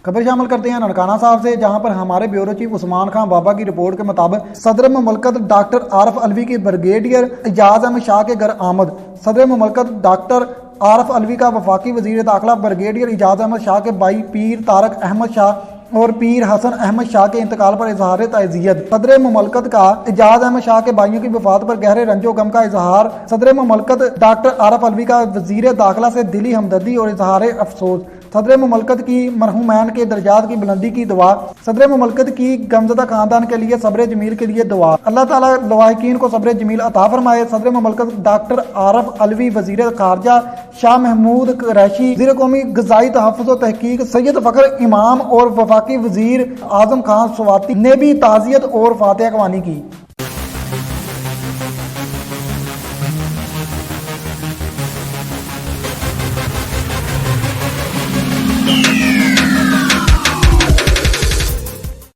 खबर शामिल करते हैं ननकाना साहब से, जहां पर हमारे ब्यूरो चीफ उस्मान खान बाबा की रिपोर्ट के मुताबिक सदर मुमलकत डॉक्टर आरफ अलवी की ब्रिगेडियर एजाज अहमद शाह के घर आमद। सदर मुमलकत डॉक्टर आरफ अलवी का वफाकी वजीर दाखिला ब्रिगेडियर एजाज अहमद शाह के भाई पीर तारक अहमद शाह और पीर हसन अहमद शाह के इंतकाल पर इजहार ताज़ियत। सदर मुमलकत का एजाज अहमद शाह के भाइयों की वफात पर गहरे रंजो गम का इजहार। सदर मुमलकत डॉक्टर आरफ अलवी का वजीर दाखिला से दिली हमदर्दी और इजहार अफसोस। सदर मुमलकत की मरहूमैन के दर्जात की बुलंदी की दुआ। सदर मुमलकत की गमजदा खानदान के लिए सब्र जमील के लिए दुआ। अल्लाह ताला लवाहिकीन को सब्र जमील अता फरमाए। सदर मुमलकत डॉक्टर आरफ अलवी, वजीर खारजा शाह महमूद कुरैशी, वज़ीर कौमी ग़िज़ाई तहफ़्फ़ुज़ व तहक़ीक़ सैयद फ़खर इमाम और वफाकी वज़ीर आज़म खान स्वाति ने भी ताज़ियत और फातिहा ख्वानी की।